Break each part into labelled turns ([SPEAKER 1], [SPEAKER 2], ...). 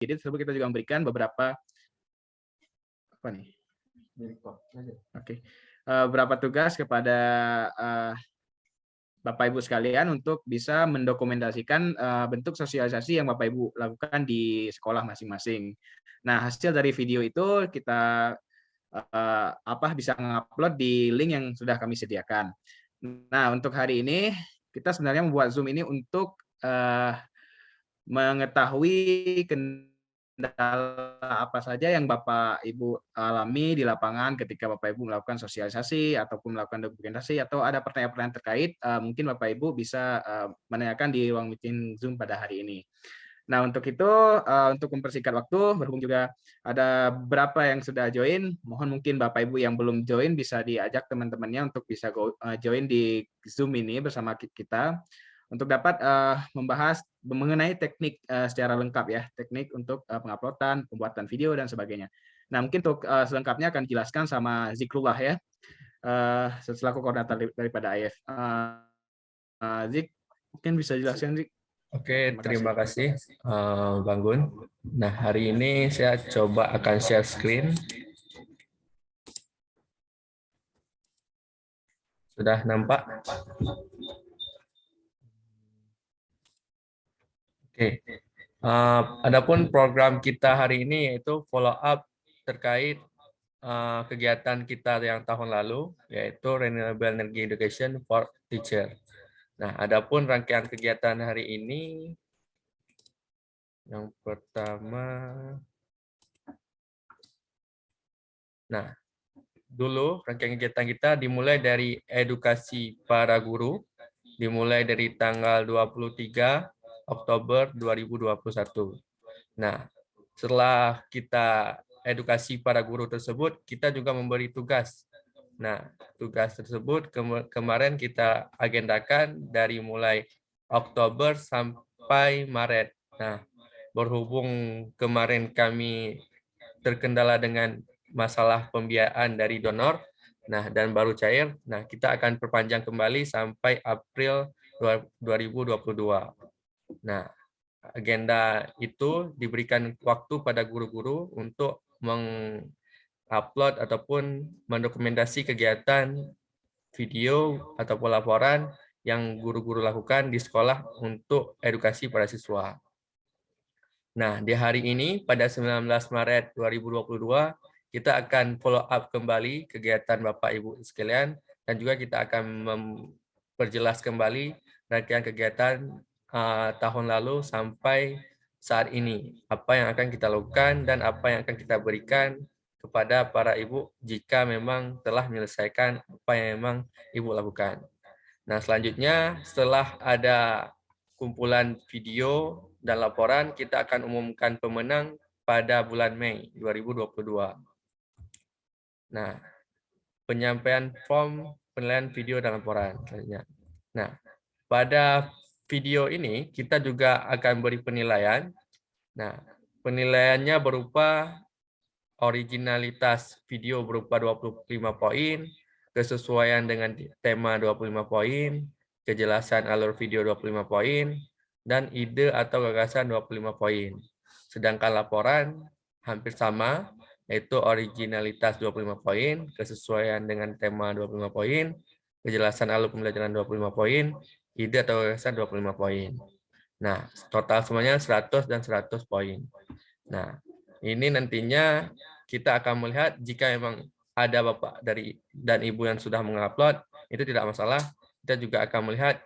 [SPEAKER 1] tersebut kita juga memberikan beberapa beberapa tugas kepada Bapak Ibu sekalian untuk bisa mendokumentasikan bentuk sosialisasi yang Bapak Ibu lakukan di sekolah masing-masing. Nah, hasil dari video itu kita bisa ngupload di link yang sudah kami sediakan. Nah, untuk hari ini kita sebenarnya membuat Zoom ini untuk mengetahui kendala apa saja yang Bapak Ibu alami di lapangan ketika Bapak Ibu melakukan sosialisasi ataupun melakukan dokumentasi, atau ada pertanyaan-pertanyaan terkait, mungkin Bapak Ibu bisa menanyakan di ruang meeting Zoom pada hari ini. Nah, untuk itu, untuk mempersingkat waktu, berhubung juga ada beberapa yang sudah join, mohon mungkin Bapak Ibu yang belum join bisa diajak teman-temannya untuk bisa join di Zoom ini bersama kita, untuk dapat membahas mengenai teknik secara lengkap ya, teknik untuk penguploadan, pembuatan video, dan sebagainya. Nah, mungkin untuk selengkapnya akan dijelaskan sama Zikrullah ya, selaku koordinator daripada AIF. Zik, mungkin bisa jelaskan, Zik.
[SPEAKER 2] Oke, terima kasih Bang Gun. Nah, hari ini saya coba akan share screen. Sudah nampak? Oke. Adapun program kita hari ini yaitu follow up terkait kegiatan kita yang tahun lalu, yaitu Renewable Energy Education for Teacher. Nah, adapun rangkaian kegiatan hari ini, yang pertama, nah, dulu rangkaian kegiatan kita dimulai dari edukasi para guru, dimulai dari tanggal 23 Oktober 2021. Nah, setelah kita edukasi para guru tersebut, kita juga memberi tugas. Nah, tugas tersebut kemarin kita agendakan dari mulai Oktober sampai Maret. Nah, berhubung kemarin kami terkendala dengan masalah pembiayaan dari donor, nah dan baru cair, nah kita akan perpanjang kembali sampai April 2022. Nah, agenda itu diberikan waktu pada guru-guru untuk mengupload ataupun mendokumentasi kegiatan video ataupun laporan yang guru-guru lakukan di sekolah untuk edukasi para siswa. Nah, di hari ini pada 19 Maret 2022 kita akan follow up kembali kegiatan Bapak Ibu sekalian, dan juga kita akan memperjelas kembali rangkaian kegiatan tahun lalu sampai saat ini, apa yang akan kita lakukan dan apa yang akan kita berikan kepada para ibu jika memang telah menyelesaikan apa yang memang ibu lakukan. Nah, selanjutnya setelah ada kumpulan video dan laporan, kita akan umumkan pemenang pada bulan Mei 2022. Nah, penyampaian form penilaian video dan laporan. Nah, pada video ini kita juga akan beri penilaian. Nah, penilaiannya berupa originalitas video berupa 25 poin, kesesuaian dengan tema 25 poin, kejelasan alur video 25 poin, dan ide atau gagasan 25 poin. Sedangkan laporan hampir sama, yaitu originalitas 25 poin, kesesuaian dengan tema 25 poin, kejelasan alur pembelajaran 25 poin, ide atau gagasan 25 poin. Nah, total semuanya 100 dan 100 poin. Nah, ini nantinya kita akan melihat jika memang ada Bapak dan Ibu yang sudah mengupload, itu tidak masalah. Kita juga akan melihat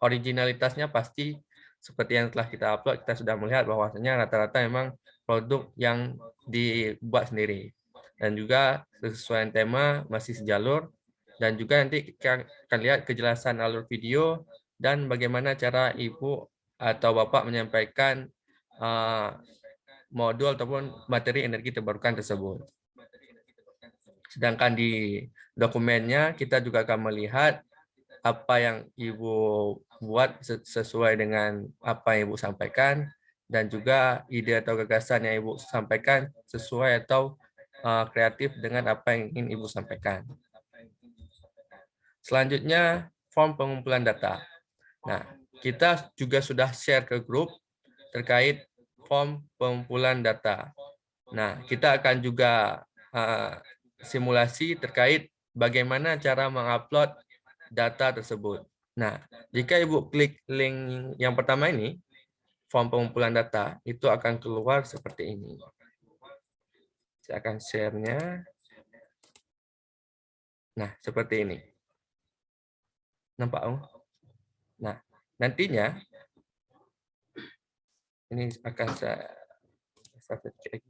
[SPEAKER 2] originalitasnya pasti seperti yang telah kita upload, kita sudah melihat bahwasanya rata-rata memang produk yang dibuat sendiri. Dan juga sesuai tema masih sejalur, dan juga nanti kita akan lihat kejelasan alur video dan bagaimana cara Ibu atau Bapak menyampaikan modul ataupun materi energi terbarukan tersebut. Sedangkan di dokumennya kita juga akan melihat apa yang Ibu buat sesuai dengan apa yang Ibu sampaikan, dan juga ide atau gagasan yang Ibu sampaikan sesuai atau kreatif dengan apa yang ingin Ibu sampaikan. Selanjutnya, form pengumpulan data. Nah, kita juga sudah share ke grup terkait form pengumpulan data. Nah, kita akan juga simulasi terkait bagaimana cara mengupload data tersebut. Nah, jika Ibu klik link yang pertama ini, form pengumpulan data, itu akan keluar seperti ini. Saya akan share-nya. Nah, seperti ini. Nampak? Nah, nantinya ini akan saya cek.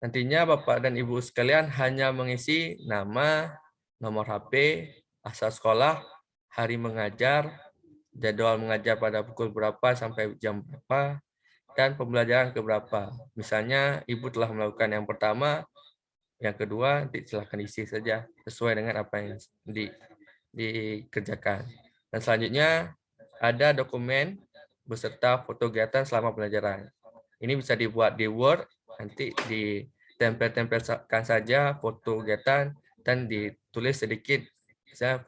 [SPEAKER 2] Nantinya Bapak dan Ibu sekalian hanya mengisi nama, nomor HP, asal sekolah, hari mengajar, jadwal mengajar pada pukul berapa sampai jam berapa, dan pembelajaran ke berapa. Misalnya Ibu telah melakukan yang pertama, yang kedua silakan isi saja sesuai dengan apa yang dikerjakan. Dan selanjutnya ada dokumen beserta foto kegiatan selama pelajaran. Ini bisa dibuat di Word, nanti ditempel-tempelkan saja foto kegiatan dan ditulis sedikit. Misalnya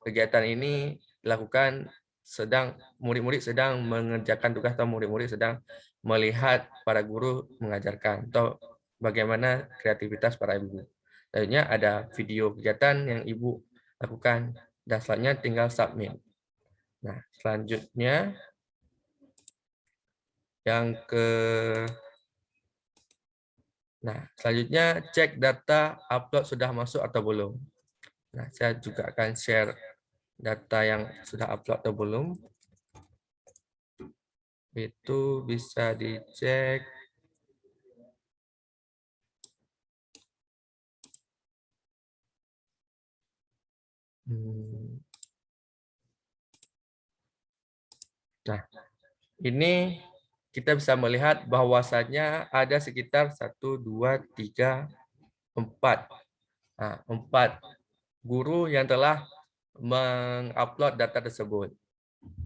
[SPEAKER 2] kegiatan ini dilakukan murid-murid sedang mengerjakan tugas atau murid-murid sedang melihat para guru mengajarkan atau bagaimana kreativitas para ibu. Selanjutnya ada video kegiatan yang ibu lakukan dan selanjutnya tinggal submit. Nah, selanjutnya selanjutnya cek data upload sudah masuk atau belum. Nah, saya juga akan share data yang sudah upload atau belum. Itu bisa dicek. Nah, ini kita bisa melihat bahwasannya ada sekitar 1, 2, 3, 4. Nah, 4 guru yang telah mengupload data tersebut.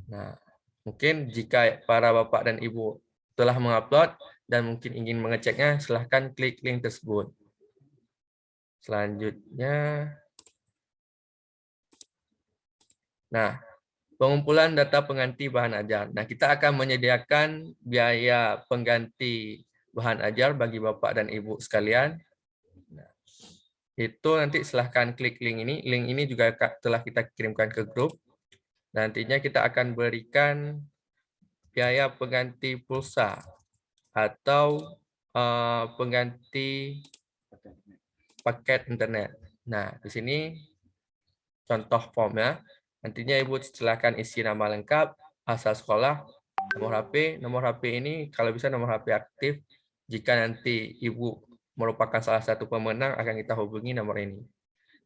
[SPEAKER 2] Nah, mungkin jika para Bapak dan Ibu telah mengupload dan mungkin ingin mengeceknya, silahkan klik link tersebut. Selanjutnya, nah, pengumpulan data pengganti bahan ajar. Nah, kita akan menyediakan biaya pengganti bahan ajar bagi Bapak dan Ibu sekalian. Nah, itu nanti silahkan klik link ini. Link ini juga telah kita kirimkan ke grup. Nantinya kita akan berikan biaya pengganti pulsa atau pengganti paket internet. Nah, di sini contoh formnya. Nantinya Ibu silakan isi nama lengkap, asal sekolah, nomor HP. Nomor HP ini kalau bisa nomor HP aktif. Jika nanti Ibu merupakan salah satu pemenang, akan kita hubungi nomor ini.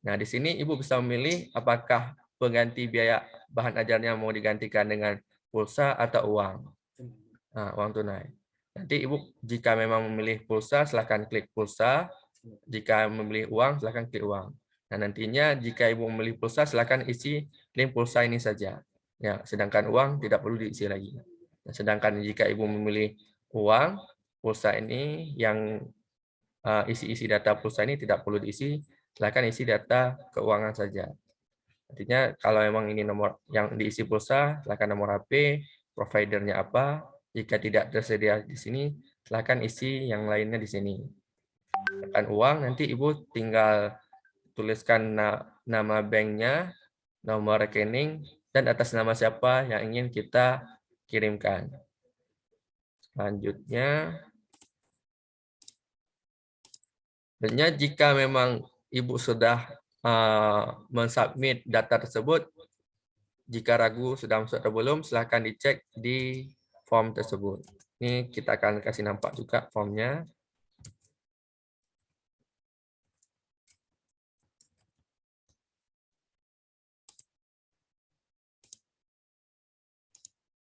[SPEAKER 2] Nah, di sini Ibu bisa memilih apakah pengganti biaya bahan ajarnya mau digantikan dengan pulsa atau uang. Nah, uang tunai. Nanti Ibu jika memang memilih pulsa, silakan klik pulsa. Jika memilih uang, silakan klik uang. Nah, nantinya jika Ibu memilih pulsa, silakan isi link pulsa ini saja. Ya, sedangkan uang tidak perlu diisi lagi. Nah, sedangkan jika Ibu memilih uang, pulsa ini yang isi-isi data pulsa ini tidak perlu diisi, silakan isi data keuangan saja. Artinya kalau memang ini nomor yang diisi pulsa, silakan nomor HP, providernya apa. Jika tidak tersedia di sini, silakan isi yang lainnya di sini. Sedangkan uang nanti Ibu tinggal tuliskan nama banknya, nomor rekening, dan atas nama siapa yang ingin kita kirimkan. Selanjutnya, jika memang Ibu sudah mensubmit data tersebut, jika ragu sudah masuk atau belum, silahkan dicek di form tersebut. Ini kita akan kasih nampak juga formnya.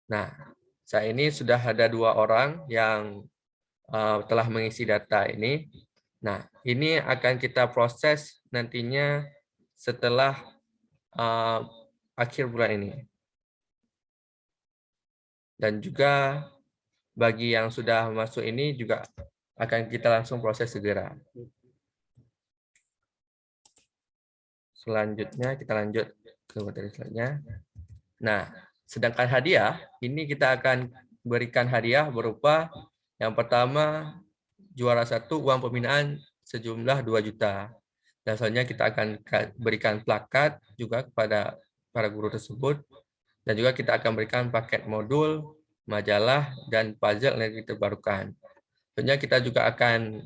[SPEAKER 2] Nah, saat ini sudah ada 2 orang yang telah mengisi data ini. Nah, ini akan kita proses nantinya setelah akhir bulan ini. Dan juga bagi yang sudah masuk ini juga akan kita langsung proses segera. Selanjutnya kita lanjut ke materi selanjutnya. Nah, Sedangkan hadiah, ini kita akan berikan hadiah berupa yang pertama, juara 1 uang pembinaan sejumlah 2 juta. Dan selanjutnya kita akan berikan plakat juga kepada para guru tersebut. Dan juga kita akan berikan paket modul, majalah, dan puzzle energi terbarukan. Tentunya kita juga akan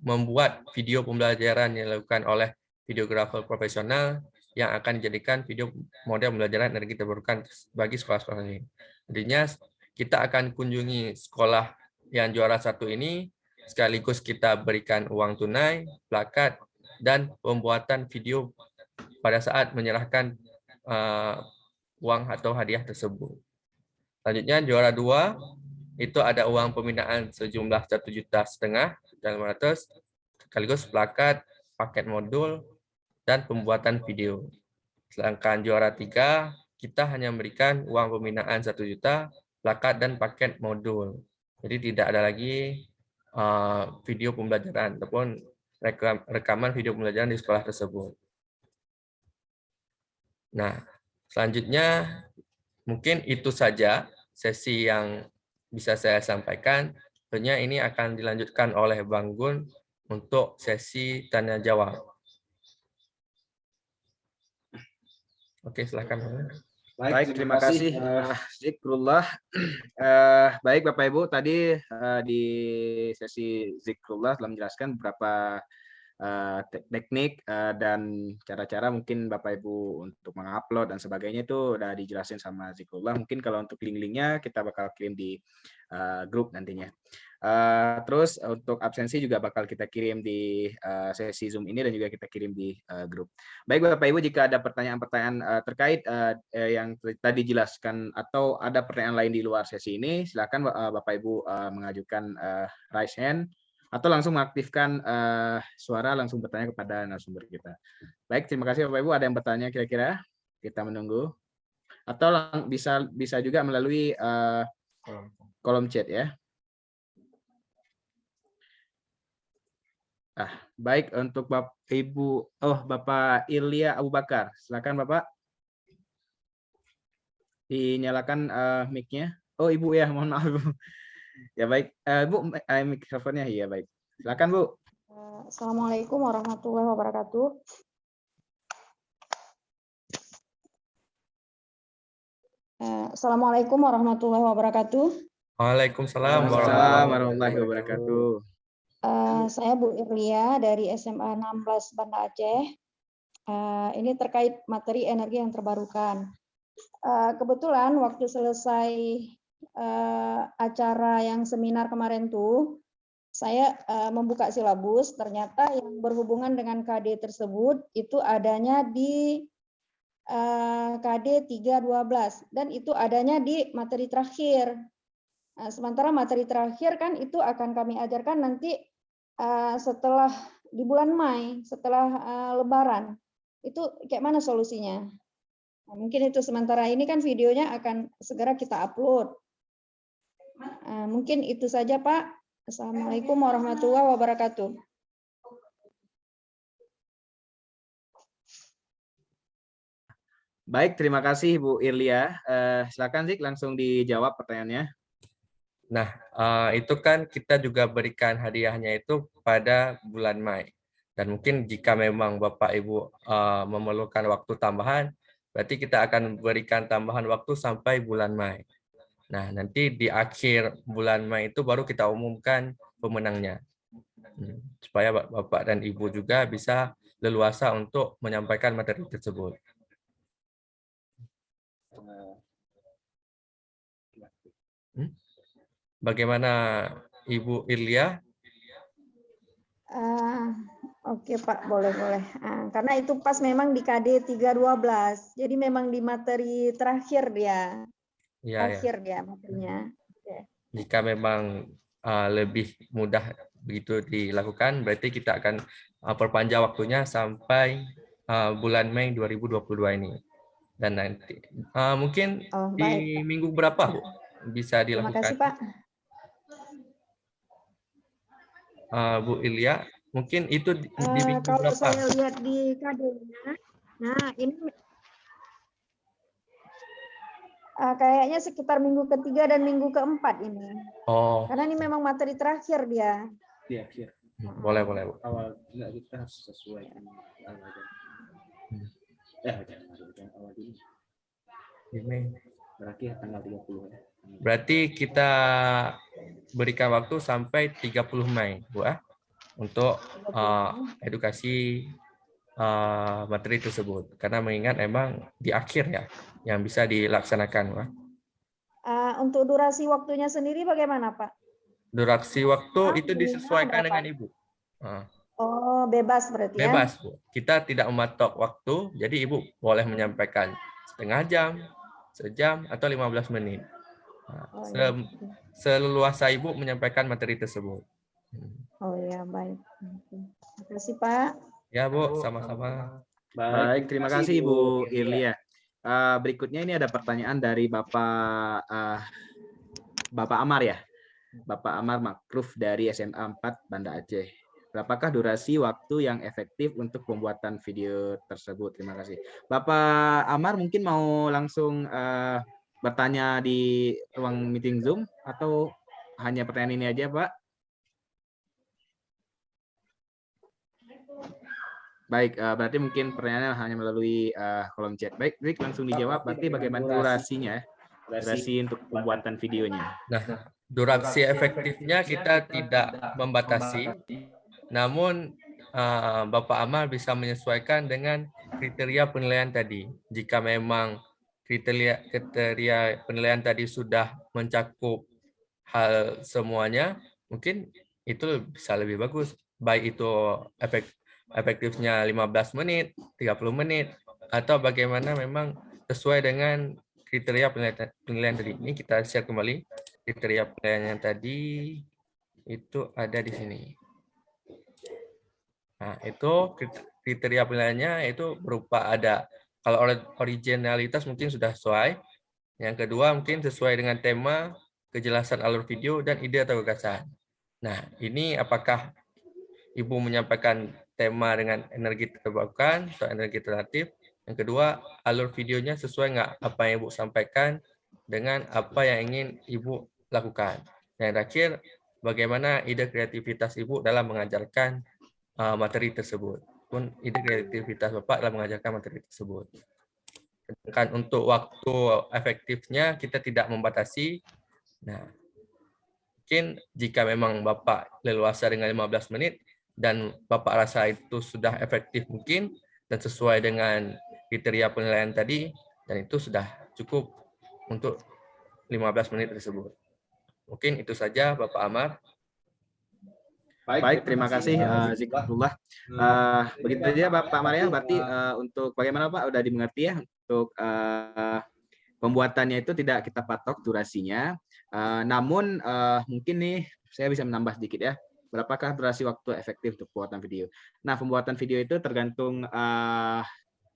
[SPEAKER 2] membuat video pembelajaran yang dilakukan oleh videografer profesional yang akan dijadikan video model pembelajaran energi terbarukan bagi sekolah-sekolah ini. Intinya kita akan kunjungi sekolah yang juara 1 ini, sekaligus kita berikan uang tunai, plakat, dan pembuatan video pada saat menyerahkan uang atau hadiah tersebut. Selanjutnya juara 2 itu ada uang pembinaan sejumlah 1,5 juta dan 500, sekaligus plakat, paket modul, dan pembuatan video. Sedangkan juara 3 kita hanya memberikan uang pembinaan 1 juta, plakat, dan paket modul. Jadi tidak ada lagi video pembelajaran ataupun rekaman video pembelajaran di sekolah tersebut. Nah, selanjutnya mungkin itu saja sesi yang bisa saya sampaikan. Tentunya ini akan dilanjutkan oleh Bang Gun untuk sesi tanya jawab. Oke, silakan.
[SPEAKER 1] Baik, terima kasih Zikrullah. Baik Bapak Ibu, tadi di sesi Zikrullah telah menjelaskan beberapa teknik dan cara-cara mungkin Bapak Ibu untuk mengupload dan sebagainya itu udah dijelasin sama Zikrullah. Mungkin kalau untuk link-linknya kita bakal kirim di grup nantinya. Terus untuk absensi juga bakal kita kirim di sesi Zoom ini dan juga kita kirim di grup. Baik Bapak Ibu, jika ada pertanyaan-pertanyaan terkait yang tadi dijelaskan atau ada pertanyaan lain di luar sesi ini, silakan Bapak Ibu mengajukan raise hand atau langsung mengaktifkan suara, langsung bertanya kepada narasumber kita. Baik, terima kasih Bapak Ibu. Ada yang bertanya kira-kira? Kita menunggu. Atau bisa juga melalui kolom chat ya. Baik, untuk Bapak Ilya Abu Bakar. Silakan Bapak. Dinyalakan mic-nya. Oh, Ibu ya, mohon maaf Ibu. Ya baik, Bu, mikrofonnya ya baik. Silakan Bu.
[SPEAKER 3] Assalamualaikum warahmatullahi wabarakatuh. Assalamualaikum warahmatullahi wabarakatuh.
[SPEAKER 2] Waalaikumsalam
[SPEAKER 1] warahmatullahi wabarakatuh.
[SPEAKER 3] Saya Bu Irlia dari SMA 16 Banda Aceh. Ini terkait materi energi yang terbarukan. Kebetulan waktu selesai acara yang seminar kemarin tuh, saya membuka silabus, ternyata yang berhubungan dengan KD tersebut itu adanya di KD 312 dan itu adanya di materi terakhir. Sementara materi terakhir kan itu akan kami ajarkan nanti setelah di bulan Mei, setelah Lebaran. Itu kayak mana solusinya? Nah, mungkin itu sementara ini kan videonya akan segera kita upload. Mungkin itu saja Pak. Assalamualaikum warahmatullahi wabarakatuh.
[SPEAKER 1] Baik, terima kasih Bu Irlia. Silakan Zik, langsung dijawab pertanyaannya.
[SPEAKER 2] Nah, itu kan kita juga berikan hadiahnya itu pada bulan Mei. Dan mungkin jika memang Bapak Ibu memerlukan waktu tambahan, berarti kita akan berikan tambahan waktu sampai bulan Mei. Nah, nanti di akhir bulan Mei itu baru kita umumkan pemenangnya. Supaya Bapak dan Ibu juga bisa leluasa untuk menyampaikan materi tersebut. Bagaimana Ibu Irlia?
[SPEAKER 3] Oke Pak, boleh. Karena itu pas memang di KD 312, jadi memang di materi terakhir dia. Terakhir dia materinya.
[SPEAKER 2] Jika memang lebih mudah begitu dilakukan, berarti kita akan perpanjang waktunya sampai bulan Mei 2022 ini. Dan nanti mungkin di minggu berapa Bu bisa dilakukan?
[SPEAKER 3] Terima kasih Pak.
[SPEAKER 2] Bu Ilya, mungkin itu di minggu
[SPEAKER 3] kalau
[SPEAKER 2] berapa?
[SPEAKER 3] Kalau saya lihat di KD-nya, nah ini Kayaknya sekitar minggu ketiga dan minggu keempat ini.
[SPEAKER 2] Oh,
[SPEAKER 3] Karena ini memang materi terakhir dia.
[SPEAKER 1] Di akhir.
[SPEAKER 2] boleh, boleh, Bu.
[SPEAKER 1] Awal enggak, kita harus sesuaikan awal jangan awal dulu.
[SPEAKER 2] Ini.
[SPEAKER 1] Berarti tanggal 30 ya.
[SPEAKER 2] Berarti kita berikan waktu sampai 30 Mei, Bu, untuk edukasi materi tersebut. Karena mengingat emang di akhir ya yang bisa dilaksanakan, Bu.
[SPEAKER 3] Untuk durasi waktunya sendiri bagaimana, Pak?
[SPEAKER 2] Durasi waktu itu
[SPEAKER 3] Minimal
[SPEAKER 2] disesuaikan
[SPEAKER 3] berapa?
[SPEAKER 2] dengan Ibu.
[SPEAKER 3] Oh, bebas berarti ya?
[SPEAKER 2] Bebas, Bu. Kita tidak mematok waktu, jadi Ibu boleh menyampaikan setengah jam, sejam, atau 15 menit.
[SPEAKER 3] Oh, iya.
[SPEAKER 2] Seleluasa Ibu menyampaikan materi tersebut.
[SPEAKER 3] Oh ya, baik. Terima kasih, Pak.
[SPEAKER 2] Ya, Bu, sama-sama.
[SPEAKER 1] Baik, terima kasih Ibu Irlia. Berikutnya ini ada pertanyaan dari Bapak Amar ya. Bapak Amar Makruf dari SMA 4 Banda Aceh. Berapakah durasi waktu yang efektif untuk pembuatan video tersebut? Terima kasih. Bapak Amar mungkin mau langsung bertanya di ruang meeting Zoom atau hanya pertanyaan ini aja, Pak? Baik, berarti mungkin pertanyaannya hanya melalui kolom chat. Baik, Rick langsung dijawab. Berarti bagaimana durasinya? Durasi untuk pembuatan videonya.
[SPEAKER 2] Nah, durasi efektifnya kita tidak membatasi, namun Bapak Amar bisa menyesuaikan dengan kriteria penilaian tadi. Jika memang kriteria penilaian tadi sudah mencakup hal semuanya, mungkin itu bisa lebih bagus. Baik itu efektifnya 15 menit, 30 menit, atau bagaimana memang sesuai dengan kriteria penilaian tadi. Ini kita share kembali kriteria penilaian yang tadi itu ada di sini. Nah, itu kriteria penilaiannya itu berupa ada kalau originalitas mungkin sudah sesuai. Yang kedua mungkin sesuai dengan tema, kejelasan alur video, dan ide atau gagasan. Nah, ini apakah Ibu menyampaikan tema dengan energi terbarukan atau energi alternatif? Yang kedua, alur videonya sesuai nggak apa yang Ibu sampaikan dengan apa yang ingin Ibu lakukan? Dan terakhir, bagaimana ide kreativitas Ibu dalam mengajarkan materi tersebut? Pun ide kreativitas Bapak dalam mengajarkan materi tersebut. Sedangkan untuk waktu efektifnya kita tidak membatasi. Nah, mungkin jika memang Bapak leluasa dengan 15 menit dan Bapak rasa itu sudah efektif mungkin dan sesuai dengan kriteria penilaian tadi, dan itu sudah cukup untuk 15 menit tersebut. Mungkin itu saja Bapak Amar.
[SPEAKER 1] Baik, terima kasih Zikrullah. Begitu saja Bapak Maria, berarti untuk bagaimana Pak, udah dimengerti ya untuk pembuatannya itu tidak kita patok durasinya. Namun mungkin nih saya bisa menambah sedikit ya. Berapakah durasi waktu efektif untuk pembuatan video? Nah, pembuatan video itu tergantung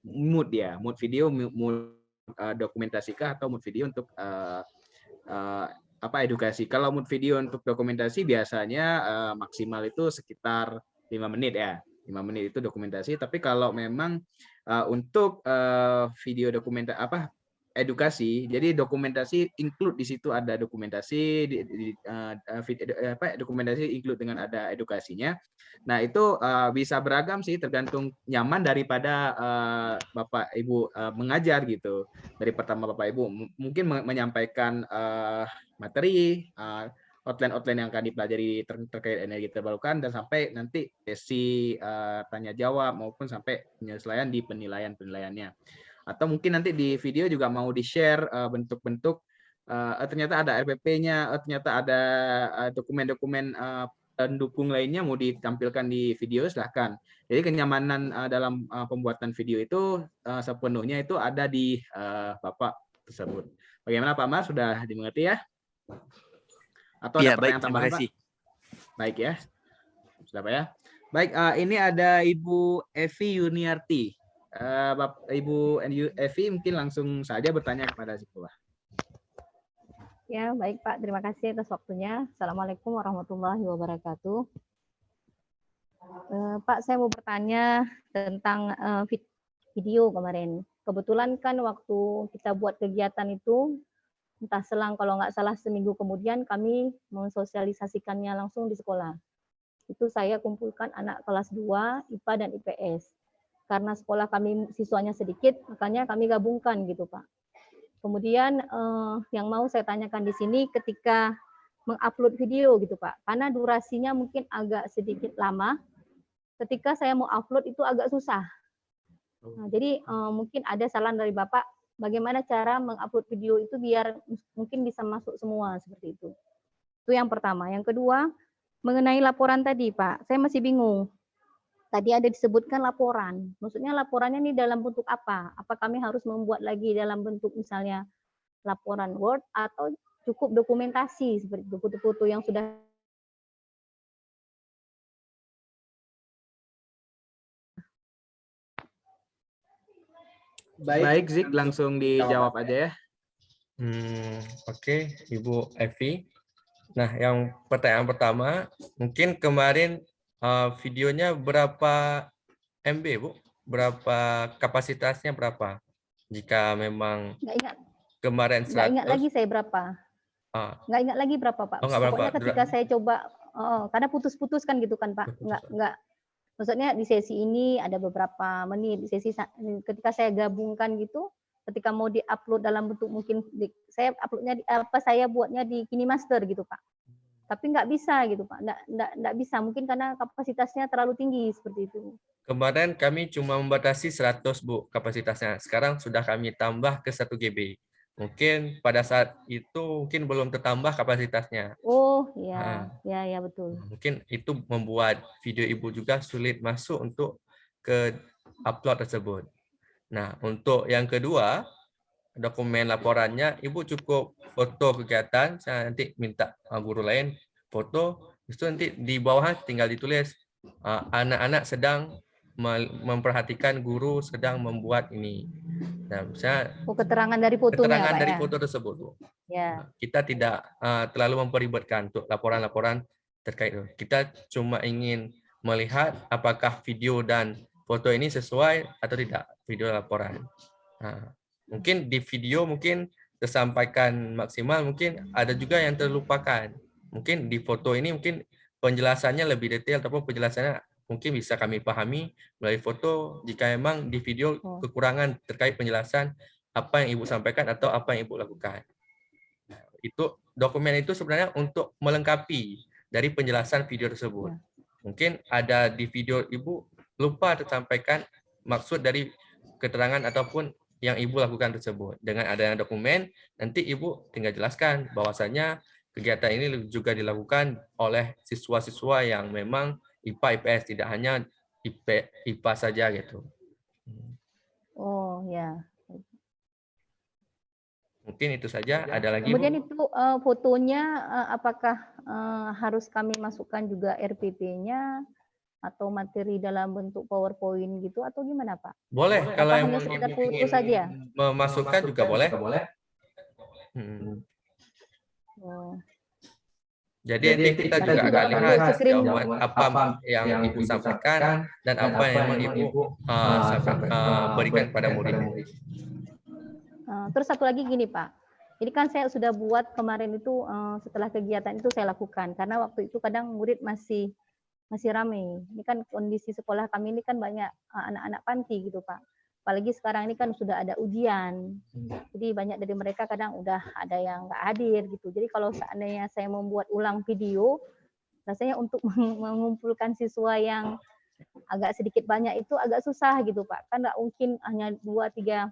[SPEAKER 1] mood ya, mood video, mood dokumentasi kah atau mood video untuk edukasi. Kalau mood video untuk dokumentasi biasanya maksimal itu sekitar 5 menit ya. 5 menit itu dokumentasi, tapi kalau memang untuk video dokumenter edukasi, jadi dokumentasi include di situ ada dokumentasi dokumentasi include dengan ada edukasinya. Nah, itu bisa beragam sih tergantung nyaman daripada Bapak Ibu mengajar gitu. Dari pertama Bapak Ibu mungkin menyampaikan materi, outline yang akan dipelajari terkait energi terbarukan, dan sampai nanti sesi tanya jawab maupun sampai penyesuaian di penilaiannya. Atau mungkin nanti di video juga mau di-share bentuk-bentuk ternyata ada RPP-nya, ternyata ada dokumen-dokumen pendukung lainnya mau ditampilkan di video, silahkan. Jadi kenyamanan dalam pembuatan video itu sepenuhnya itu ada di Bapak tersebut. Bagaimana Pak Mas, sudah dimengerti ya? Atau ada pertanyaan tambahan, Pak? Baik ya. Sudah Pak ya. Baik, ini ada Ibu Evi Yuniarti. Ibu Evi mungkin langsung saja bertanya kepada Zikrullah.
[SPEAKER 4] Ya, baik Pak. Terima kasih atas waktunya. Assalamualaikum warahmatullahi wabarakatuh. Pak, saya mau bertanya tentang video kemarin. Kebetulan kan waktu kita buat kegiatan itu entah selang kalau nggak salah seminggu kemudian kami mensosialisasikannya langsung di sekolah. Itu saya kumpulkan anak kelas 2, IPA dan IPS. Karena sekolah kami siswanya sedikit, makanya kami gabungkan gitu Pak. Kemudian yang mau saya tanyakan di sini ketika mengupload video gitu Pak, karena durasinya mungkin agak sedikit lama, ketika saya mau upload itu agak susah. Nah, jadi mungkin ada saran dari Bapak, bagaimana cara mengupload video itu biar mungkin bisa masuk semua seperti itu. Itu yang pertama. Yang kedua, mengenai laporan tadi Pak, saya masih bingung. Tadi ada disebutkan laporan. Maksudnya laporannya ini dalam bentuk apa? Apa kami harus membuat lagi dalam bentuk misalnya laporan Word atau cukup dokumentasi seperti itu, foto-foto yang sudah.
[SPEAKER 1] Baik, Zik, langsung dijawab aja ya.
[SPEAKER 2] Oke, Ibu Evi. Nah, yang pertanyaan pertama, mungkin kemarin videonya berapa MB, Bu? Berapa kapasitasnya berapa? Jika memang
[SPEAKER 4] Nggak ingat,
[SPEAKER 2] kemarin
[SPEAKER 4] nggak ingat
[SPEAKER 2] 100,
[SPEAKER 4] lagi saya berapa. Nggak ingat lagi berapa Pak.
[SPEAKER 2] Oh, nggak berapa.
[SPEAKER 4] Pokoknya ketika saya coba, karena putus-putus kan gitu kan Pak. Nggak. Maksudnya di sesi ini ada beberapa menit, di sesi ketika saya gabungkan gitu, ketika mau diupload dalam bentuk mungkin saya uploadnya saya buatnya di KiniMaster gitu Pak. Tapi nggak bisa gitu Pak, nggak bisa mungkin karena kapasitasnya terlalu tinggi seperti itu.
[SPEAKER 2] Kemarin kami cuma membatasi 100 Bu kapasitasnya. Sekarang sudah kami tambah ke 1 GB. Mungkin pada saat itu mungkin belum tertambah kapasitasnya.
[SPEAKER 4] Oh ya, ya betul.
[SPEAKER 2] Mungkin itu membuat video Ibu juga sulit masuk untuk ke upload tersebut. Nah, untuk yang kedua, dokumen laporannya, Ibu cukup foto kegiatan, saya nanti minta guru lain foto, itu nanti di bawah tinggal ditulis anak-anak sedang memperhatikan guru sedang membuat ini. Nah, misalnya
[SPEAKER 4] keterangan dari fotonya,
[SPEAKER 2] keterangan
[SPEAKER 4] Pak,
[SPEAKER 2] dari
[SPEAKER 4] ya?
[SPEAKER 2] foto tersebut, Bu.
[SPEAKER 4] Ya.
[SPEAKER 2] Kita tidak terlalu memperibetkan untuk laporan-laporan terkait itu. Kita cuma ingin melihat apakah video dan foto ini sesuai atau tidak video laporan. Nah, mungkin di video mungkin tersampaikan maksimal, mungkin ada juga yang terlupakan. Mungkin di foto ini mungkin penjelasannya lebih detail ataupun penjelasannya mungkin bisa kami pahami melalui foto jika memang di video kekurangan terkait penjelasan apa yang Ibu sampaikan atau apa yang Ibu lakukan. Itu dokumen itu sebenarnya untuk melengkapi dari penjelasan video tersebut. Mungkin ada di video Ibu lupa tersampaikan maksud dari keterangan ataupun yang Ibu lakukan tersebut. Dengan adanya dokumen, nanti Ibu tinggal jelaskan bahwasanya kegiatan ini juga dilakukan oleh siswa-siswa yang memang IPA, IPS, tidak hanya IPA saja gitu.
[SPEAKER 4] Oh ya.
[SPEAKER 2] Mungkin itu saja. Ada lagi?
[SPEAKER 4] Kemudian itu fotonya apakah harus kami masukkan juga RPP-nya atau materi dalam bentuk PowerPoint gitu atau gimana Pak?
[SPEAKER 2] Boleh, kalau yang
[SPEAKER 4] hanya sekedar foto saja.
[SPEAKER 2] Memasukkan juga boleh. Jadi nanti kita juga akan lihat apa yang Ibu sampaikan dan apa yang Ibu berikan kepada murid-murid.
[SPEAKER 4] Terus satu lagi gini Pak, ini kan saya sudah buat kemarin itu setelah kegiatan itu saya lakukan karena waktu itu kadang murid masih ramai. Ini kan kondisi sekolah kami ini kan banyak anak-anak panti gitu Pak. Apalagi sekarang ini kan sudah ada ujian. Jadi banyak dari mereka kadang udah ada yang nggak hadir gitu. Jadi kalau seandainya saya membuat ulang video, rasanya untuk mengumpulkan siswa yang agak sedikit banyak itu agak susah gitu Pak. Kan nggak mungkin hanya 2-3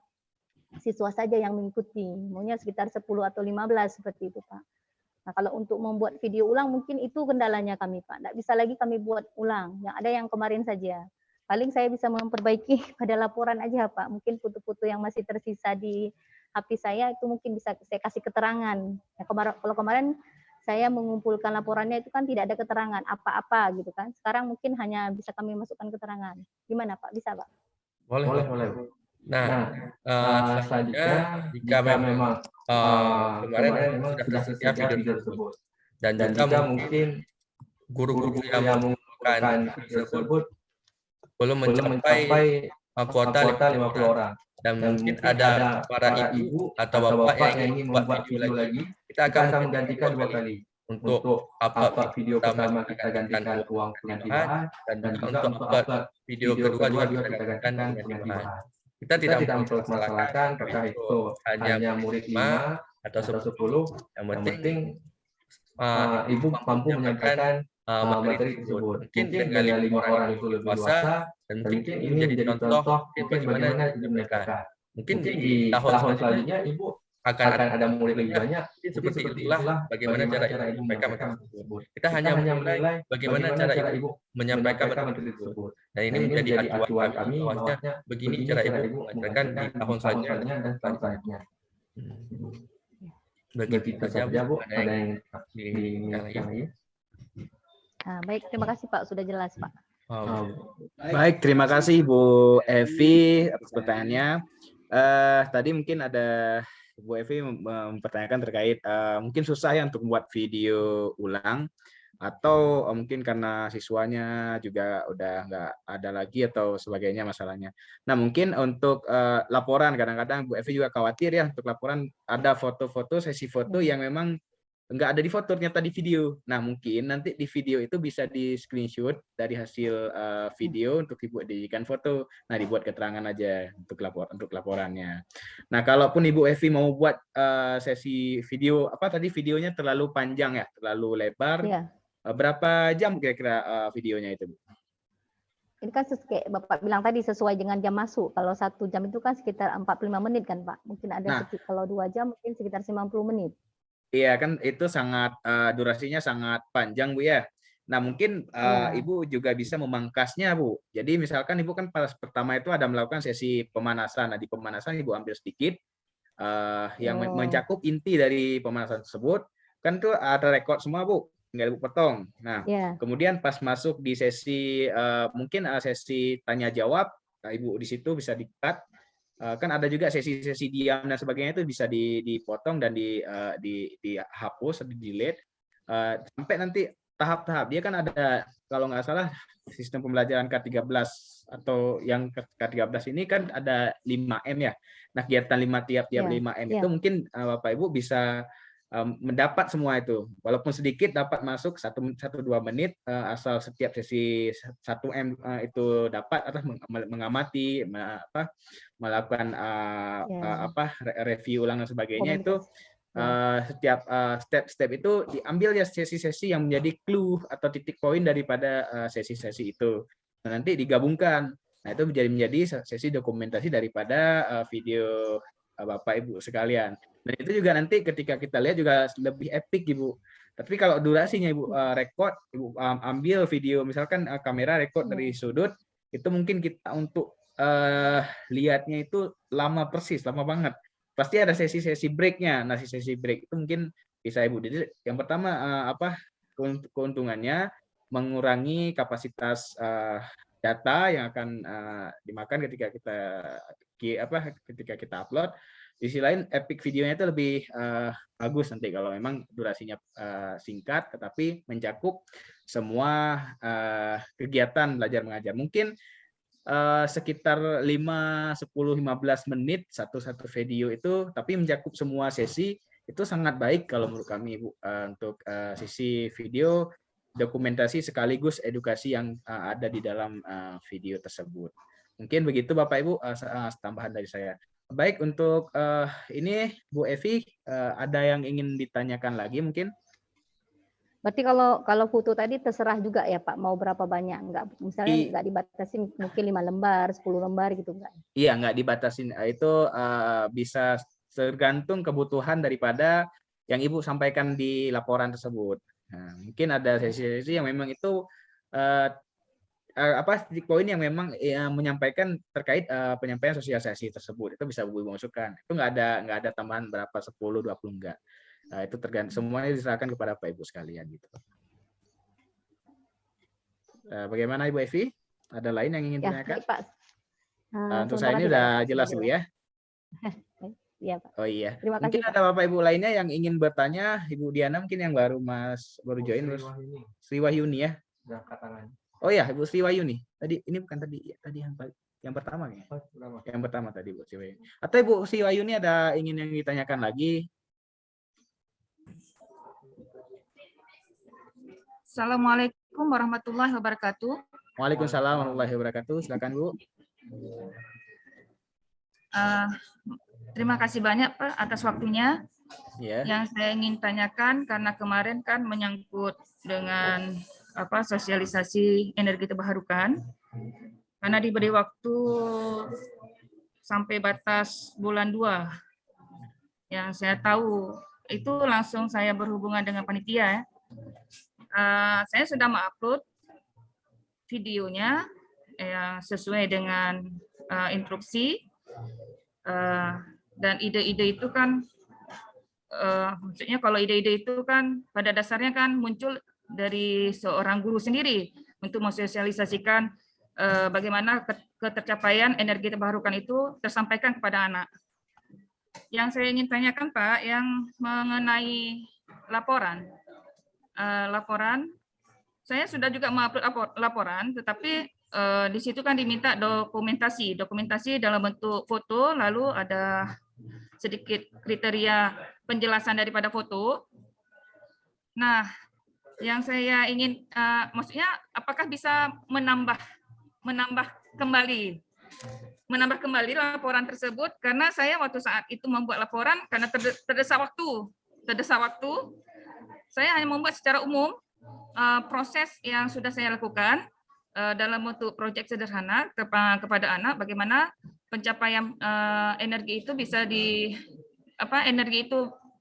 [SPEAKER 4] siswa saja yang mengikuti. Maunya sekitar 10 atau 15 seperti itu Pak. Nah, kalau untuk membuat video ulang mungkin itu kendalanya kami Pak. Nggak bisa lagi kami buat ulang. Yang ada yang kemarin saja. Paling saya bisa memperbaiki pada laporan aja Pak. Mungkin foto-foto yang masih tersisa di HP saya itu mungkin bisa saya kasih keterangan. Ya, kalau kemarin saya mengumpulkan laporannya itu kan tidak ada keterangan apa-apa gitu kan. Sekarang mungkin hanya bisa kami masukkan keterangan. Gimana Pak? Bisa Pak?
[SPEAKER 2] Boleh. Nah, selanjutnya jika memang kemarin sudah tersedia video tersebut dan juga mungkin guru-guru yang mengumpulkan tersebut belum mencapai kuota 50 orang. dan mungkin ada para ibu atau bapak yang ingin membuat video lagi, kita akan menggantikan 2 kali. Untuk upload video pertama kita gantikan uang pengganti bahan, dan juga untuk upload video kedua juga kita gantikan pengganti bahan. Kita tidak mempermasalahkan apakah itu hanya murid 5 atau 10, yang penting ibu mampu menyampaikan materi tersebut. Mungkin dengan 5 orang itu lebih luasa, dan mungkin ini menjadi contoh bagaimana ibu menyampaikan. Mungkin di tahun selanjutnya ibu akan ada murid lebih banyak. Seperti itulah bagaimana cara ibu menyampaikan materi tersebut. Kita hanya menilai bagaimana cara ibu menyampaikan materi tersebut. Dan ini menjadi acuan kami bahwasanya begini cara ibu menyampaikan di tahun selanjutnya dan selanjutnya. Begitu saja Bu, ada yang lagi?
[SPEAKER 4] Baik, terima kasih Pak, sudah jelas Pak.
[SPEAKER 1] Baik, terima kasih Bu Evi atas pertanyaannya. Tadi mungkin ada Bu Evi mempertanyakan terkait mungkin susah ya untuk membuat video ulang, atau mungkin karena siswanya juga udah nggak ada lagi atau sebagainya masalahnya. Nah, mungkin untuk laporan, kadang-kadang Bu Evi juga khawatir ya untuk laporan ada foto-foto, sesi foto yang memang nggak ada di foto, ternyata di video. Nah, mungkin nanti di video itu bisa di screenshot dari hasil video untuk dibuat dijadikan foto. Nah, dibuat keterangan aja untuk laporannya. Nah, kalaupun Ibu Evi mau buat sesi video, apa tadi videonya terlalu panjang ya, terlalu lebar, berapa jam kira-kira videonya itu, Bu?
[SPEAKER 4] Ini kan kayak Bapak bilang tadi sesuai dengan jam masuk. Kalau 1 jam itu kan sekitar 45 menit kan Pak. Mungkin ada kalau 2 jam mungkin sekitar 90 menit.
[SPEAKER 1] Iya kan, itu sangat durasinya sangat panjang Bu ya. Nah, mungkin Ibu juga bisa memangkasnya Bu. Jadi misalkan Ibu kan pas pertama itu ada melakukan sesi pemanasan. Nah, di pemanasan Ibu ambil sedikit yang mencakup inti dari pemanasan tersebut. Kan itu ada rekod semua Bu, tinggal Ibu potong. Nah, kemudian pas masuk di sesi mungkin sesi tanya jawab, Ibu di situ bisa di-cut. Kan ada juga sesi-sesi diam dan sebagainya, itu bisa dipotong dan dihapus atau di-delete sampai nanti tahap-tahap. Dia kan ada, kalau nggak salah sistem pembelajaran K13 atau yang K13 ini kan ada 5M ya. Nah, kegiatan 5 tiap-tiap 5M itu mungkin Bapak Ibu bisa mendapat semua itu, walaupun sedikit dapat masuk 1-2 menit, asal setiap sesi 1M itu dapat atau mengamati, melakukan review ulang dan sebagainya. Itu setiap step-step itu diambil ya sesi-sesi yang menjadi clue atau titik poin daripada sesi-sesi itu. Nah, nanti digabungkan. Nah, itu menjadi sesi dokumentasi daripada video Bapak Ibu sekalian. Dan itu juga nanti ketika kita lihat juga lebih epic Ibu. Tapi kalau durasinya Ibu record, Ibu ambil video misalkan kamera record dari sudut, itu mungkin kita untuk lihatnya itu lama persis, lama banget. Pasti ada sesi-sesi break-nya. Nah, sesi break itu mungkin bisa Ibu. Jadi yang pertama keuntungannya mengurangi kapasitas data yang akan dimakan ketika kita upload. Di sisi lain epic videonya itu lebih bagus nanti kalau memang durasinya singkat tetapi mencakup semua kegiatan belajar mengajar. Mungkin sekitar 5, 10, 15 menit satu video itu, tapi mencakup semua sesi, itu sangat baik kalau menurut kami Bu, untuk sisi video dokumentasi sekaligus edukasi yang ada di dalam video tersebut. Mungkin begitu Bapak Ibu, tambahan dari saya. Baik, untuk ini Bu Evi, ada yang ingin ditanyakan lagi mungkin?
[SPEAKER 4] Berarti kalau foto tadi terserah juga ya Pak, mau berapa banyak? Misalnya nggak dibatasin mungkin 5 lembar, 10 lembar gitu enggak?
[SPEAKER 1] Iya, nggak dibatasin. Itu bisa tergantung kebutuhan daripada yang Ibu sampaikan di laporan tersebut. Nah, mungkin ada sesi-sesi yang memang itu titik poin yang memang menyampaikan terkait penyampaian sosialisasi tersebut, itu bisa Bu masukkan. Itu nggak ada tambahan berapa 10, 20 enggak. Nah, itu tergantung, semuanya diserahkan kepada Bapak Ibu sekalian gitu. Bagaimana Ibu Evi? Ada lain yang ingin ditanyakan?
[SPEAKER 4] Ya, Pak.
[SPEAKER 1] Untuk saya ini udah jelas Bu ya.
[SPEAKER 4] Iya Pak.
[SPEAKER 1] Oh iya.
[SPEAKER 4] Terima kasih,
[SPEAKER 1] mungkin ada Bapak Ibu lainnya yang ingin bertanya, Ibu Diana mungkin yang baru join, Sri Wahyuni ya. Oh ya, Ibu Sri Wahyuni. Tadi ini bukan tadi ya, tadi yang Yang pertama ya? Yang pertama tadi Bu Sri Wahyuni. Atau Ibu Sri Wahyuni ada ingin yang ditanyakan lagi?
[SPEAKER 5] Assalamualaikum warahmatullahi wabarakatuh.
[SPEAKER 1] Waalaikumsalam warahmatullahi wabarakatuh. Silakan Bu.
[SPEAKER 5] Terima kasih banyak Pak atas waktunya.
[SPEAKER 1] Ya.
[SPEAKER 5] Yang saya ingin tanyakan karena kemarin kan menyangkut dengan sosialisasi energi terbarukan. Karena diberi waktu sampai batas bulan 2. Yang saya tahu itu langsung saya berhubungan dengan panitia. Saya sudah mengupload videonya yang sesuai dengan instruksi, dan ide-ide itu kan maksudnya kalau ide-ide itu kan pada dasarnya kan muncul dari seorang guru sendiri untuk mensosialisasikan bagaimana ketercapaian energi terbarukan itu tersampaikan kepada anak. Yang saya ingin tanyakan Pak, yang mengenai laporan. Laporan, saya sudah juga mengupload laporan, tetapi di situ kan diminta dokumentasi dalam bentuk foto, lalu ada sedikit kriteria penjelasan daripada foto. Nah, yang saya ingin, maksudnya apakah bisa menambah kembali laporan tersebut, karena saya waktu saat itu membuat laporan karena terdesak waktu, saya hanya membuat secara umum proses yang sudah saya lakukan dalam bentuk proyek sederhana kepada anak, bagaimana pencapaian energi itu bisa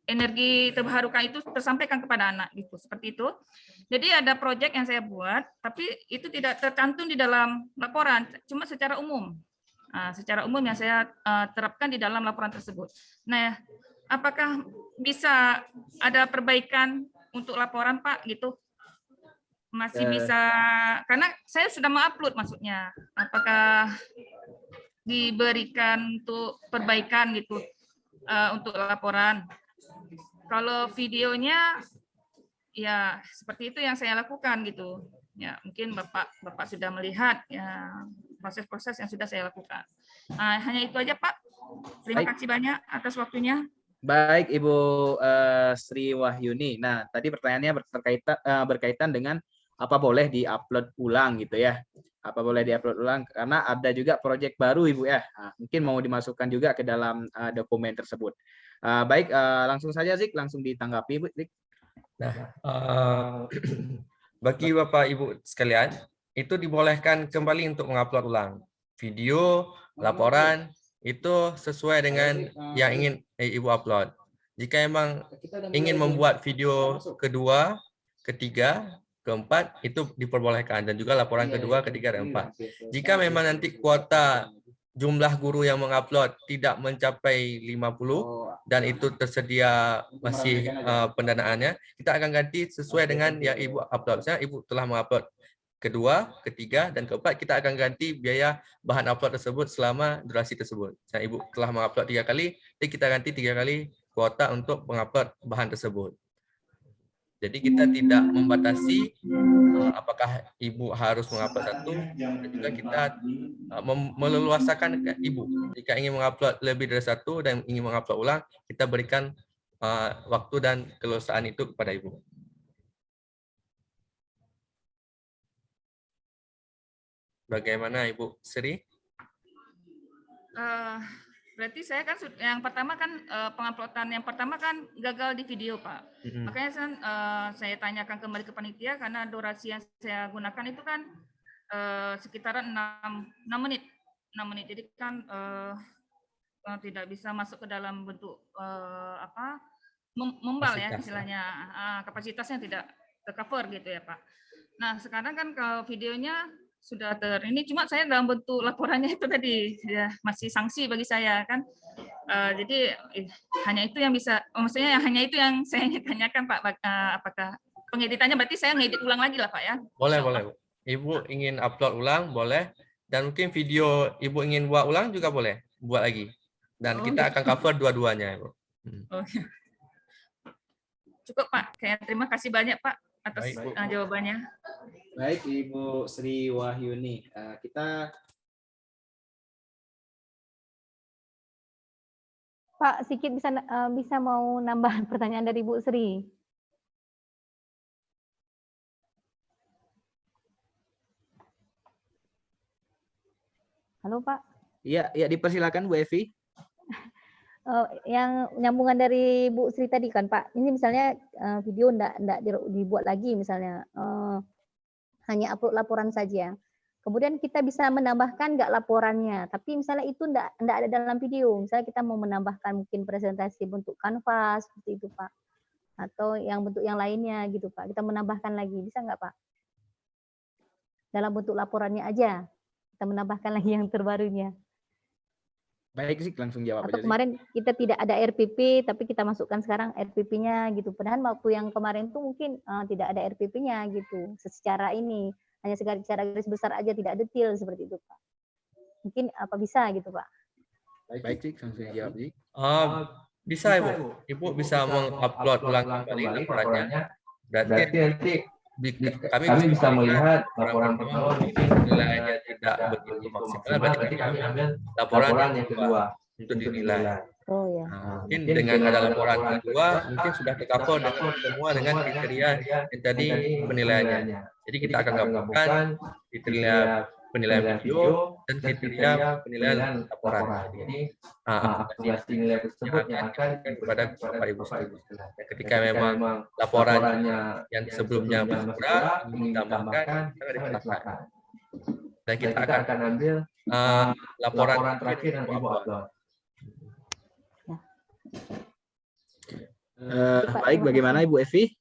[SPEAKER 5] energi terbarukan itu tersampaikan kepada anak gitu, seperti itu. Jadi ada proyek yang saya buat, tapi itu tidak tercantum di dalam laporan, cuma secara umum. Secara umum yang saya terapkan di dalam laporan tersebut. Nah, apakah bisa ada perbaikan untuk laporan Pak gitu? Masih bisa, karena saya sudah mengupload maksudnya. Apakah diberikan untuk perbaikan gitu untuk laporan? Kalau videonya ya seperti itu yang saya lakukan gitu. Ya, mungkin Bapak sudah melihat ya proses-proses yang sudah saya lakukan. Hanya itu aja Pak. Terima kasih banyak atas waktunya.
[SPEAKER 1] Baik Ibu Sri Wahyuni. Nah, tadi pertanyaannya berkaitan dengan apa boleh diupload ulang gitu ya. Apa boleh diupload ulang karena ada juga proyek baru Ibu ya. Mungkin mau dimasukkan juga ke dalam dokumen tersebut. Baik, langsung saja Zik, langsung ditanggapi Ibu Zik.
[SPEAKER 2] Nah, bagi Bapak Ibu sekalian, itu dibolehkan kembali untuk mengupload ulang video, laporan, itu sesuai dengan yang ingin Ibu upload. Jika memang ingin membuat video kedua, ketiga, keempat, itu diperbolehkan. Dan juga laporan kedua, ketiga, dan keempat. Jika memang nanti kuota jumlah guru yang mengupload tidak mencapai 50 dan itu tersedia masih pendanaannya, kita akan ganti sesuai dengan yang Ibu upload. Misalnya Ibu telah mengupload kedua, ketiga, dan keempat, kita akan ganti biaya bahan upload tersebut selama durasi tersebut. Misalnya Ibu telah mengupload 3 kali, jadi kita ganti 3 kali kuota untuk mengupload bahan tersebut. Jadi kita tidak membatasi apakah Ibu harus mengupload 1, dan juga kita meleluasakan ke Ibu. Jika ingin mengupload lebih dari 1 dan ingin mengupload ulang, kita berikan waktu dan keleluasaan itu kepada Ibu. Bagaimana Ibu Sri?
[SPEAKER 5] Berarti saya kan yang pertama kan penguploadan yang pertama kan gagal di video Pak. Makanya saya tanyakan kembali ke panitia karena durasi yang saya gunakan itu kan sekitaran 6 menit. 6 menit. Jadi kan tidak bisa masuk ke dalam bentuk membal ya istilahnya, kapasitasnya tidak tercover gitu ya Pak. Nah sekarang kan kalau videonya sudah ini, cuma saya dalam bentuk laporannya itu tadi ya masih sanksi bagi saya kan. Jadi hanya itu yang bisa, maksudnya hanya itu yang saya tanyakan Pak. Apakah pengeditannya berarti saya ngedit ulang lagi lah Pak ya?
[SPEAKER 2] Boleh, boleh. Ibu ingin upload ulang boleh, dan mungkin video Ibu ingin buat ulang juga boleh buat lagi. Dan kita akan cover dua-duanya Ibu.
[SPEAKER 5] Cukup Pak. Terima kasih banyak Pak atas jawabannya.
[SPEAKER 1] Baik Ibu Sri Wahyuni, kita
[SPEAKER 4] Pak, sedikit bisa mau nambah pertanyaan dari Bu Sri. Halo Pak.
[SPEAKER 1] Iya, ya dipersilakan Bu Evi.
[SPEAKER 4] Yang nyambungan dari Bu Sri tadi kan Pak, ini misalnya video enggak dibuat lagi misalnya, hanya upload laporan saja. Kemudian kita bisa menambahkan nggak laporannya, tapi misalnya itu enggak ada dalam video. Misalnya kita mau menambahkan mungkin presentasi bentuk kanvas seperti itu Pak, atau yang bentuk yang lainnya gitu Pak. Kita menambahkan lagi, bisa nggak Pak? Dalam bentuk laporannya aja, kita menambahkan lagi yang terbarunya.
[SPEAKER 1] Baik sih, langsung jawab
[SPEAKER 4] Atau
[SPEAKER 1] aja sih.
[SPEAKER 4] kemarin kita tidak ada RPP, tapi kita masukkan sekarang RPP-nya gitu. Padahal waktu yang kemarin tuh mungkin tidak ada RPP-nya gitu. Secara ini hanya secara garis besar aja, tidak detail seperti itu Pak. Mungkin apa bisa gitu Pak?
[SPEAKER 1] Baik sih, langsung jawab sih.
[SPEAKER 2] Bisa Ibu. Ibu bisa mengupload ulang kembali laporannya. Berarti nanti kami bisa melihat laporan pertama mungkin nilainya tidak begitu maksimal, berarti kami ambil laporan yang kedua untuk dinilai.
[SPEAKER 4] Oh ya.
[SPEAKER 2] Mungkin dengan ada laporan kedua mungkin sudah tercover dengan semua dengan kriteria yang tadi penilaiannya. Jadi kita akan gabungkan kriteria penilaian video dan kriteria penilaian laporan. Jadi aplikasi nilai tersebut yang akan diberikan kepada Bapak Ibu sekalian. Ketika memang laporannya yang sebelumnya masih kurang, ingin ditambahkan, kita dipersilakan. Dan kita akan ambil laporan terakhir yang Ibu upload.
[SPEAKER 1] Baik, bagaimana Ibu Evi?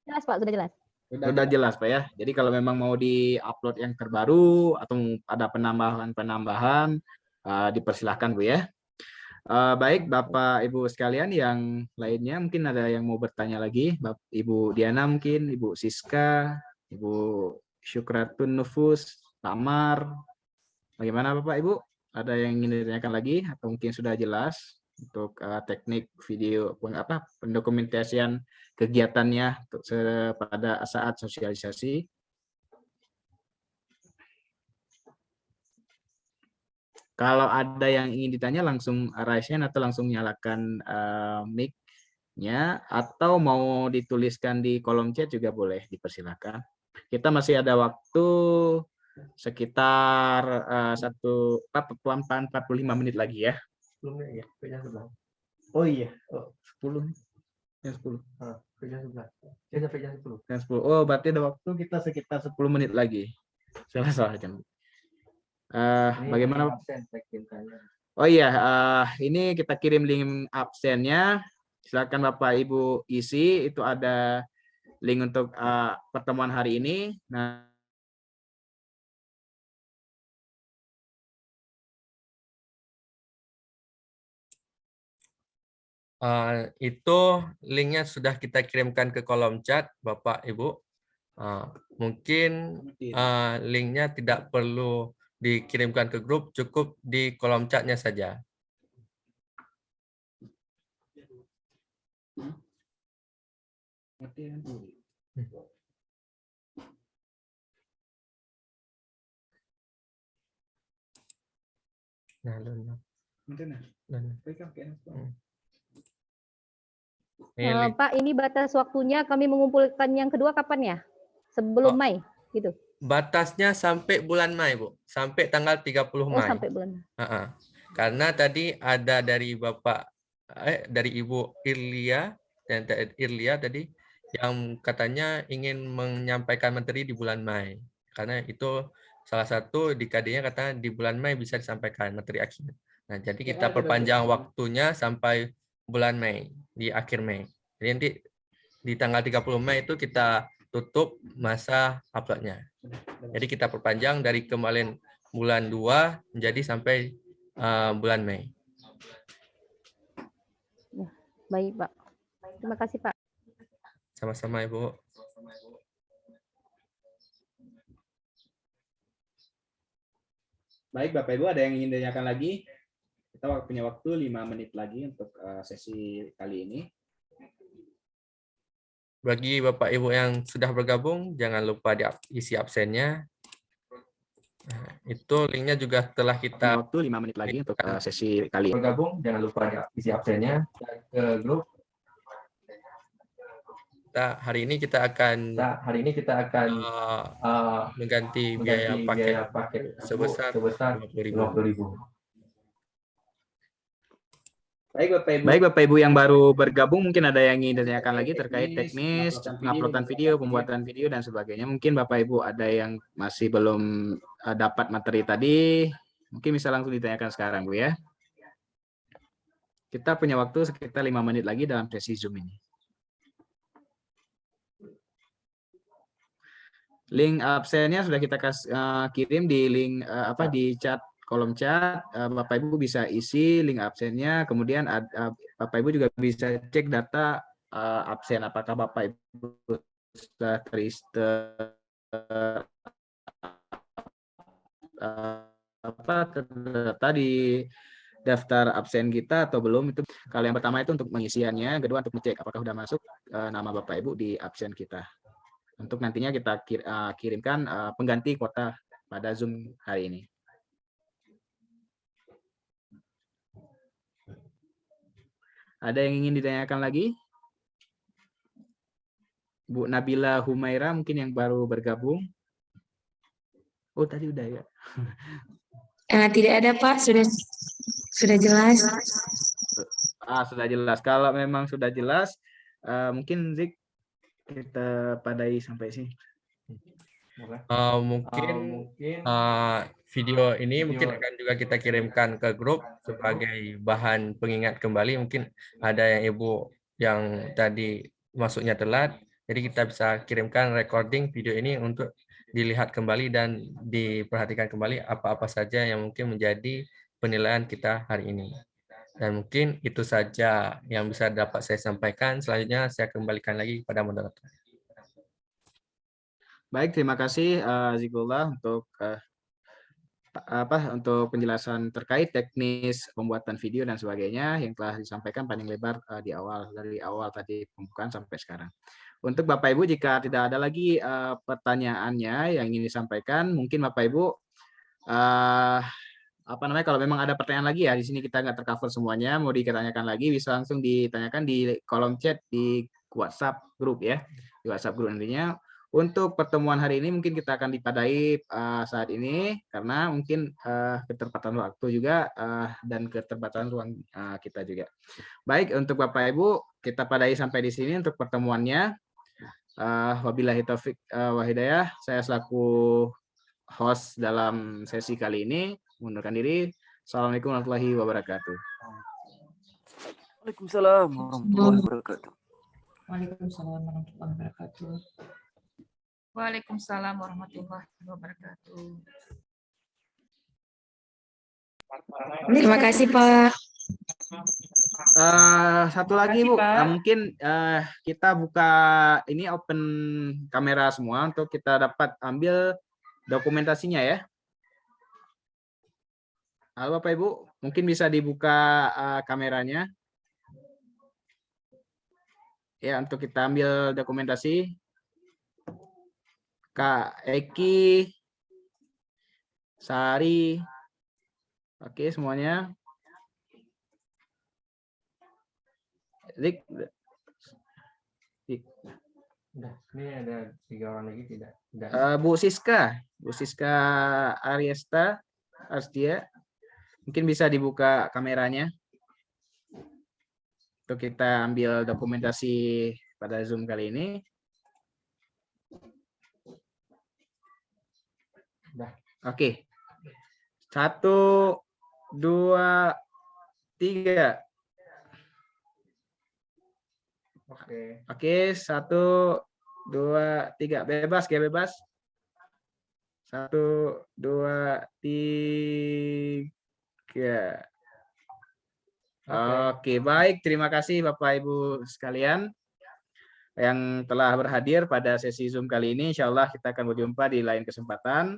[SPEAKER 4] Jelas Pak, sudah jelas.
[SPEAKER 1] Sudah jelas Pak ya. Jadi kalau memang mau di-upload yang terbaru atau ada penambahan dipersilahkan Bu ya. Baik Bapak Ibu sekalian yang lainnya mungkin ada yang mau bertanya lagi. Ibu Diana mungkin, Ibu Siska, Ibu Syukratun Nufus, Tamar. Bagaimana Bapak Ibu? Ada yang ingin ditanyakan lagi atau mungkin sudah jelas untuk teknik video pendokumentasian kegiatannya pada saat sosialisasi? Kalau ada yang ingin ditanya langsung raise hand atau langsung nyalakan mic-nya, atau mau dituliskan di kolom chat juga boleh, dipersilakan. Kita masih ada waktu sekitar 45 menit lagi ya. Oh iya, 10. Jam 10. Jam 10. Oh, berarti ada waktu kita sekitar 10 menit lagi. Salah jam. Bagaimana? Oh iya, ini kita kirim link absennya. Silakan Bapak Ibu isi. Itu ada link untuk pertemuan hari ini. Nah,
[SPEAKER 2] itu linknya sudah kita kirimkan ke kolom chat Bapak Ibu. Mungkin linknya tidak perlu dikirimkan ke grup, cukup di kolom chatnya saja.
[SPEAKER 4] Pak, ini batas waktunya kami mengumpulkan yang kedua kapan ya? Sebelum Mei, gitu.
[SPEAKER 2] Batasnya sampai bulan Mei, Bu. Sampai tanggal 30 Mei.
[SPEAKER 4] Oh, sampai bulan.
[SPEAKER 2] Karena tadi ada dari dari Ibu Irlia dan Irlia tadi yang katanya ingin menyampaikan materi di bulan Mei. Karena itu salah satu di KD-nya katanya di bulan Mei bisa disampaikan materi akhir. Nah, jadi kita perpanjang waktunya sampai bulan Mei, di akhir Mei. Jadi nanti di tanggal 30 Mei itu kita tutup masa uploadnya. Jadi kita perpanjang dari kemarin bulan 2 menjadi sampai bulan Mei.
[SPEAKER 4] Baik, Pak. Terima kasih, Pak.
[SPEAKER 2] Sama-sama, Ibu.
[SPEAKER 1] Baik, Bapak Ibu, ada yang ingin ditanyakan lagi? Kita punya waktu 5 menit lagi untuk sesi kali ini.
[SPEAKER 2] Bagi Bapak Ibu yang sudah bergabung, jangan lupa diisi absennya. itu linknya juga telah
[SPEAKER 1] Punya
[SPEAKER 2] kita
[SPEAKER 1] waktu 5 menit lagi untuk sesi kali ini.
[SPEAKER 2] bergabung. Jangan lupa isi absennya ke grup. Hari ini kita akan mengganti biaya paket sebesar 50.000.
[SPEAKER 1] Baik Bapak Ibu yang baru bergabung, mungkin ada yang ingin ditanyakan lagi terkait teknis, penguploadan video, pembuatan video dan sebagainya. Mungkin Bapak Ibu ada yang masih belum dapat materi tadi, mungkin bisa langsung ditanyakan sekarang Bu ya. Kita punya waktu sekitar 5 menit lagi dalam sesi Zoom ini. Link absennya sudah kita kirim di link di chat, kolom chat. Bapak Ibu bisa isi link absennya, kemudian Bapak Ibu juga bisa cek data absen, apakah Bapak Ibu sudah terdata di daftar absen kita atau belum. Itu kalau yang pertama itu untuk pengisiannya, kedua untuk ngecek apakah sudah masuk nama Bapak Ibu di absen kita. Untuk nantinya kita kirimkan pengganti kuota pada Zoom hari ini. Ada yang ingin ditanyakan lagi? Bu Nabila Humaira mungkin yang baru bergabung. Oh, tadi udah ya.
[SPEAKER 6] Tidak ada Pak, sudah jelas.
[SPEAKER 1] Sudah jelas. Kalau memang sudah jelas, mungkin Zik kita padai sampai sini.
[SPEAKER 2] Mungkin video ini mungkin akan juga kita kirimkan ke grup sebagai bahan pengingat kembali. Mungkin ada yang Ibu yang tadi masuknya telat, jadi kita bisa kirimkan recording video ini untuk dilihat kembali dan diperhatikan kembali apa-apa saja yang mungkin menjadi penilaian kita hari ini. Dan mungkin itu saja yang bisa dapat saya sampaikan. Selanjutnya saya kembalikan lagi kepada moderator.
[SPEAKER 1] Baik, terima kasih Zikrullah untuk untuk penjelasan terkait teknis pembuatan video dan sebagainya yang telah disampaikan panjang lebar dari awal tadi pembukaan sampai sekarang. Untuk Bapak Ibu, jika tidak ada lagi pertanyaannya yang ingin disampaikan, mungkin Bapak Ibu kalau memang ada pertanyaan lagi ya, di sini kita nggak tercover semuanya, mau ditanyakan lagi bisa langsung ditanyakan di kolom chat di WhatsApp grup ya, di WhatsApp grup nantinya. Untuk pertemuan hari ini mungkin kita akan dipadai saat ini karena mungkin keterbatasan waktu juga dan keterbatasan ruang kita juga. Baik, untuk Bapak Ibu kita padai sampai di sini untuk pertemuannya. Wabillahi taufik wa hidayah. Saya selaku host dalam sesi kali ini mengundurkan diri. Assalamualaikum warahmatullahi wabarakatuh.
[SPEAKER 7] Waalaikumsalam warahmatullahi wabarakatuh.
[SPEAKER 8] Waalaikumsalam warahmatullahi wabarakatuh.
[SPEAKER 5] Waalaikumsalam warahmatullahi wabarakatuh.
[SPEAKER 6] Terima kasih Pak.
[SPEAKER 1] Satu lagi Bu, mungkin kita buka ini open kamera semua untuk kita dapat ambil dokumentasinya ya. Halo Bapak Ibu, mungkin bisa dibuka kameranya. Ya, untuk kita ambil dokumentasi. Kak Eki, Sari, oke semuanya. Zik.
[SPEAKER 2] Ini ada 3 orang lagi tidak?
[SPEAKER 1] Bu Siska Ariesta Arstia, mungkin bisa dibuka kameranya untuk kita ambil dokumentasi pada Zoom kali ini. Oke. 1, 2, 3. Oke, 1, 2, 3. Bebas ya, bebas. 1, 2, 3. Oke, baik. Terima kasih Bapak Ibu sekalian yang telah berhadir pada sesi Zoom kali ini. Insya Allah kita akan berjumpa di lain kesempatan.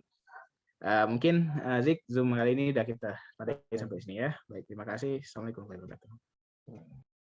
[SPEAKER 1] Mungkin Zik, Zoom kali ini sudah kita pada sampai sini ya. Baik, terima kasih. Assalamualaikum warahmatullahi wabarakatuh.